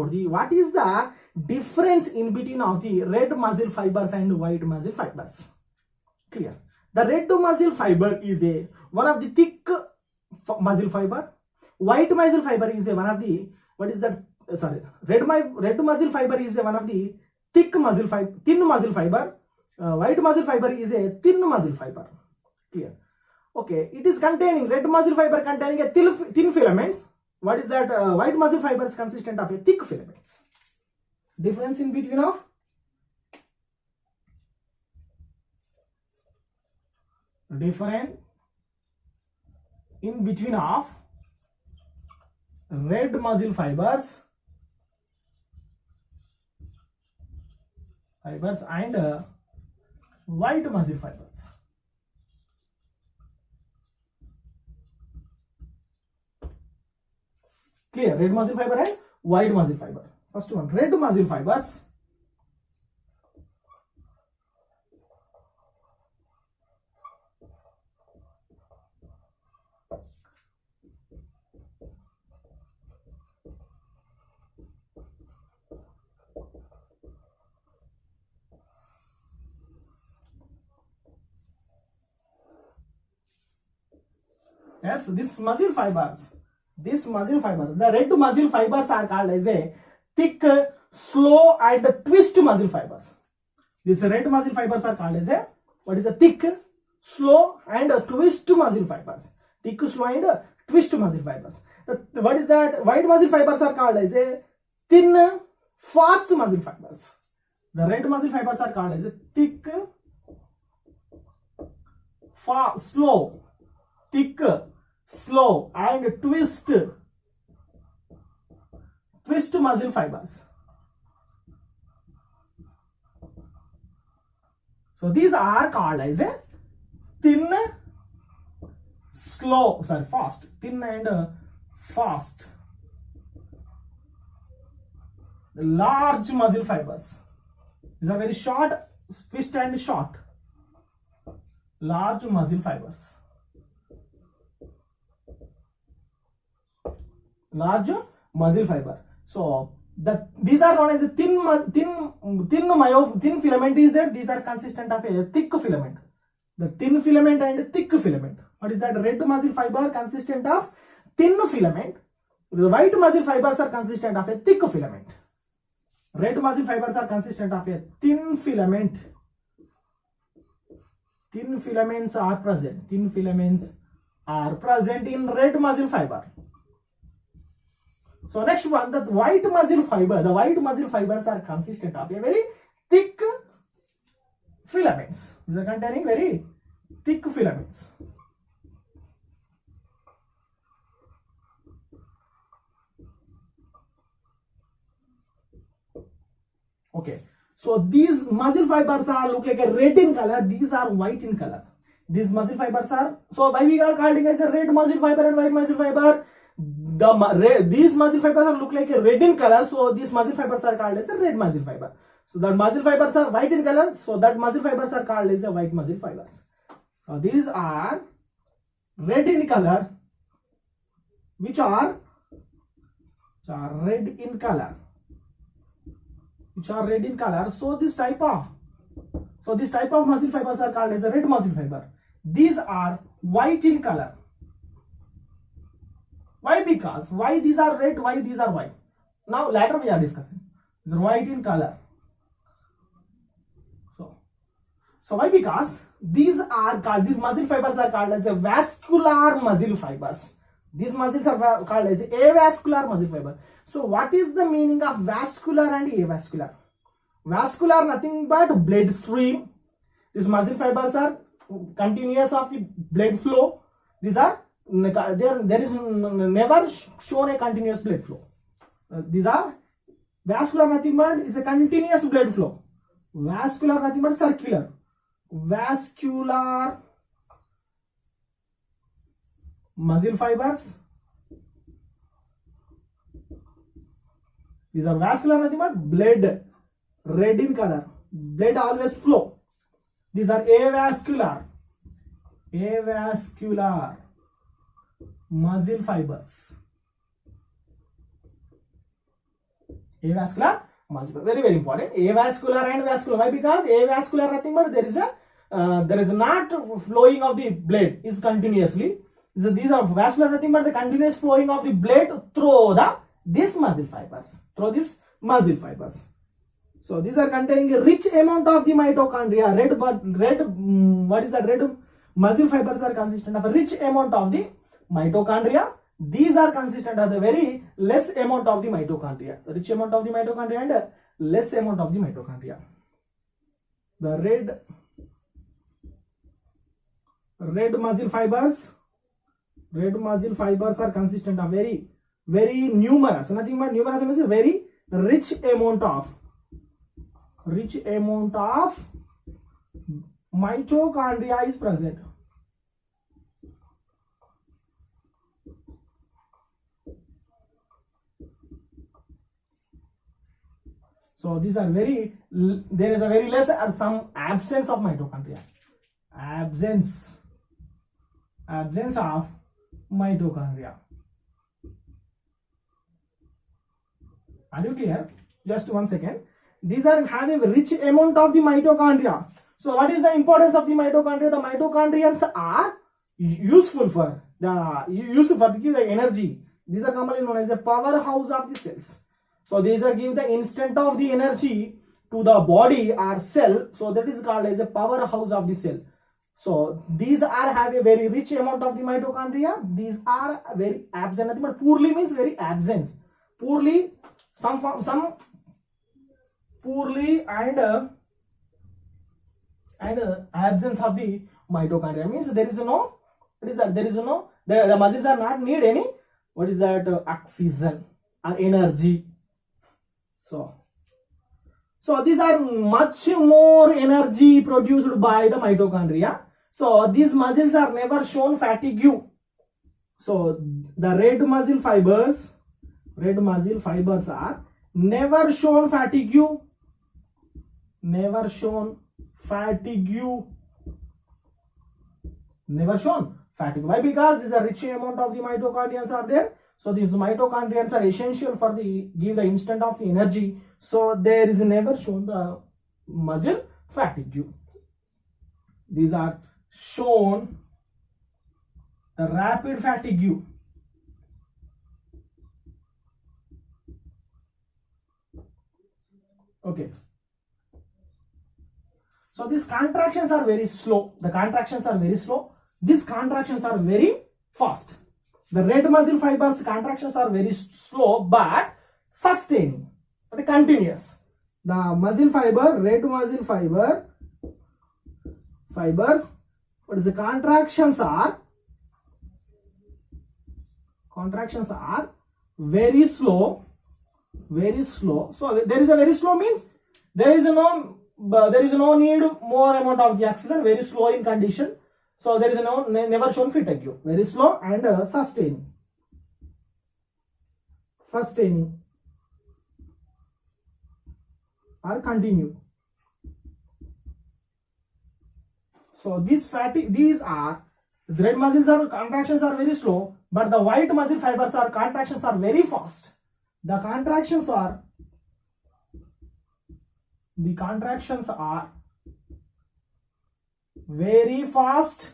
about the what is the difference in between of the red muscle fibers and white muscle fibers. Clear? The red muscle fiber is a one of the thick muscle fiber. White muscle fiber is a one of the what is that? Red muscle fiber is a one of the thick muscle fiber, thin muscle fiber. White muscle fiber is a thin muscle fiber. Clear? Okay, it is containing red muscle fiber containing a thin filaments. What is that? White muscle fiber is consistent of a thick filaments. Difference in between of red muscle fibers and white muscle fibers. Clear? Red muscle fiber and white muscle fiber. First one, red muscle fibers. Yes, this muscle fiber, the red muscle fibers are called as a thick, slow and twist muscle fibers. These red muscle fibers are called as a what is a thick, slow and twist muscle fibers. Thick, slow and twist muscle fibers. What is that? White muscle fibers are called as a thin, fast muscle fibers. The red muscle fibers are called as a thick, slow, thick, slow and twist muscle fibers. So these are called as a thin, fast, thin and fast, large muscle fibers. These are very short, twist and short, large muscle fibers. Large muscle fiber. So these are known as a thin filament is there. These are consistent of a thick filament. The thin filament and thick filament. What is that? Red muscle fiber consistent of thin filament. The white muscle fibers are consistent of a thick filament. Red muscle fibers are consistent of a thin filament. Thin filaments are present. Thin filaments are present in red muscle fiber. So next one, the white muscle fiber. The white muscle fibers are consistent of a very thick filaments. These are containing very thick filaments. Okay. So these muscle fibers are look like a red in color. These are white in color. These muscle fibers are, so why we are calling as a red muscle fiber and white muscle fiber? These muscle fibers look like a red in color, so these muscle fibers are called as a red muscle fiber. So that muscle fibers are white in color, so that muscle fibers are called as a white muscle fibers. So these are red in color, which are red in color, So this type of muscle fibers are called as a red muscle fiber. These are white in color. Why? Because why these are red, why these are white? Now later we are discussing. These are white in color. So why? Because these muscle fibers are called as a vascular muscle fibers. These muscles are called as avascular muscle fiber. So what is the meaning of vascular and avascular? Vascular nothing but blood stream. These muscle fibers are continuous of the blood flow. These are there is never shown a continuous blood flow. These are vascular nothing but is a continuous blood flow. Vascular nothing but circular. Vascular muscle fibers. These are vascular nothing but blood, red in color. Blood always flow. These are avascular muscle fibers. Avascular muscle fiber, very very important. Avascular and vascular. Why? Because avascular nothing but there is not flowing of the blood is continuously. So these are vascular nothing but the continuous flowing of the blood through this muscle fibers. So these are containing a rich amount of the mitochondria. Red muscle fibers are consistent of a rich amount of the mitochondria. These are consistent of the very less amount of the mitochondria. The rich amount of the mitochondria and less amount of the mitochondria. The red muscle fibers are consistent of very very numerous. Nothing but numerous means very rich amount of mitochondria is present. So these are there is a very less or some absence of mitochondria. Absence of mitochondria. Are you clear? Just one second. These are having a rich amount of the mitochondria. So what is the importance of the mitochondria? The mitochondrions are useful for to give the energy. These are commonly known as the powerhouse of the cells. So these are give the instant of the energy to the body or cell. So that is called as a powerhouse of the cell. So these are have a very rich amount of the mitochondria. These are very absent. Nothing but poorly means very absent. Poorly, some poorly and absence of the mitochondria means there is no. What is that? There is no. The muscles are not need any. What is that? Oxygen or energy. So these are much more energy produced by the mitochondria. So these muscles are never shown fatigue. So the red muscle fibers are never shown fatigue. Never shown fatigue. Why? Because this is a rich amount of the mitochondria are there. So these mitochondria are essential for give the instant of the energy. So there is never shown the muscle fatigue. These are shown the rapid fatigue. Okay. So these contractions are very slow. The contractions are very slow. These contractions are very fast. The red muscle fibers contractions are very slow but sustaining, but continuous. The muscle fiber, red muscle fibers, what is the contractions are very slow. So there is a very slow means there is no need more amount of the oxygen. Very slow in condition. So there is never shown fatigue. Very slow and sustaining or continue. So these are the red muscles are contractions are very slow, but the white muscle fibers are contractions are very fast. The contractions are very fast.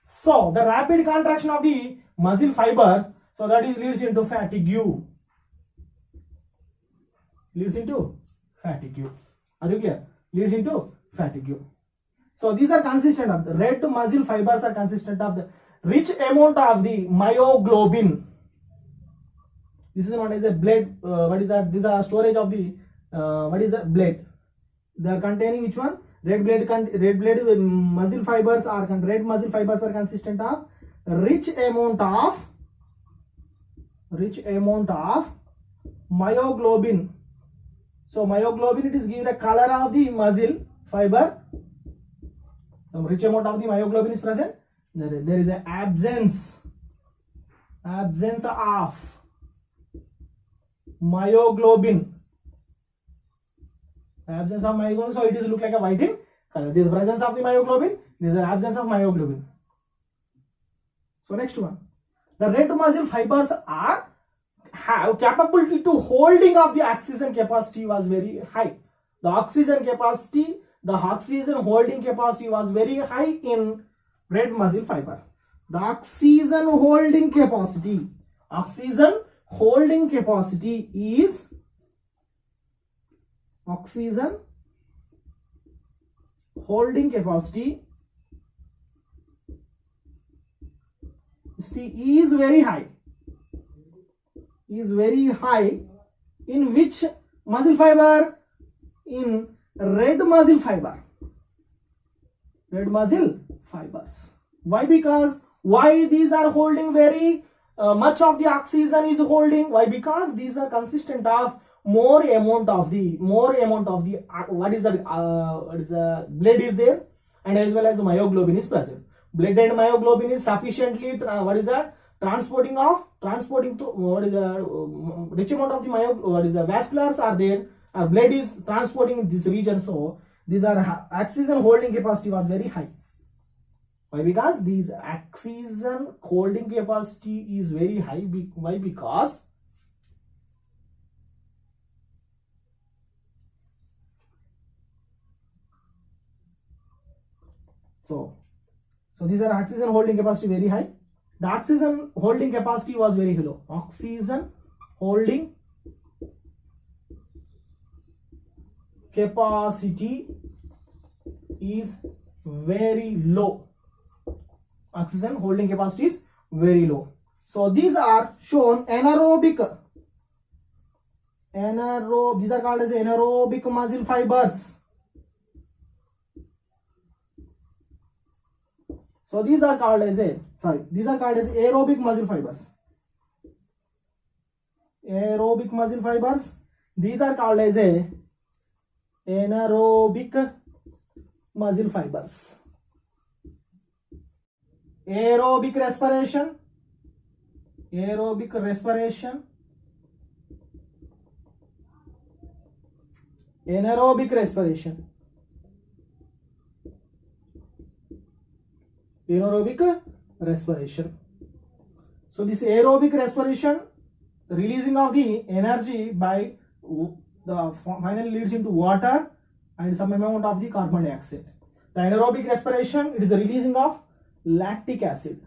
So the rapid contraction of the muscle fiber, so that is leads into fatigue. Are you clear? Leads into fatigue. So these are consistent of the red muscle fibers are consistent of the rich amount of the myoglobin. This is known as a blood. What is that? These are storage of the blood. They are containing which one? Red muscle fibers are consistent of rich amount of myoglobin. So myoglobin, it is give the color of the muscle fiber. Some rich amount of the myoglobin is present. There is an absence of myoglobin. Absence of myoglobin, so it is look like a white in color. There is presence of the myoglobin, there is an absence of myoglobin. So next one, the red muscle fibers are have capability to holding of the oxygen capacity was very high. The oxygen holding capacity was very high in red muscle fiber. The oxygen holding capacity is very high in which muscle fiber? In red muscle fibers. Why? Because why these are holding very much of the oxygen is holding? Why? Because these are consistent of more amount of the what is the blood is there, and as well as myoglobin is present. Blood and myoglobin is sufficiently transporting to what is the rich amount of the vasculars are there. Blood is transporting this region, so these are oxygen holding capacity was very high. Why? Because these oxygen holding capacity is very high. Why? Because so these are oxygen holding capacity very high. The oxygen holding capacity was very low. Oxygen holding capacity is very low. Oxygen holding capacity is very low. So these are shown anaerobic. These are called as anaerobic muscle fibers. So these are called as aerobic muscle fibers. Aerobic muscle fibers. These are called as anaerobic muscle fibers. Aerobic respiration. Anaerobic respiration So this aerobic respiration, releasing of the energy by the finally leads into water and some amount of the carbon dioxide. The anaerobic respiration, it is the releasing of lactic acid.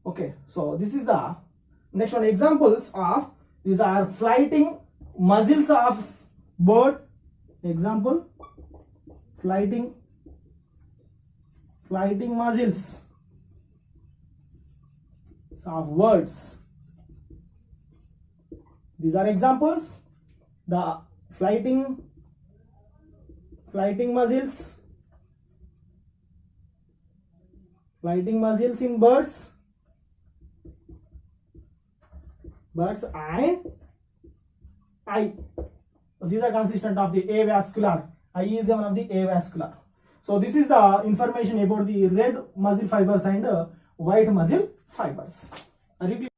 Okay, so this is the next one. Examples of these are flighting muscles of bird. Example, flighting muscles of birds. These are examples. The flighting muscles in birds and eye. These are consistent of the avascular. Eye is one of the avascular. So this is the information about the red muscle fibers and white muscle fibers. Are you clear?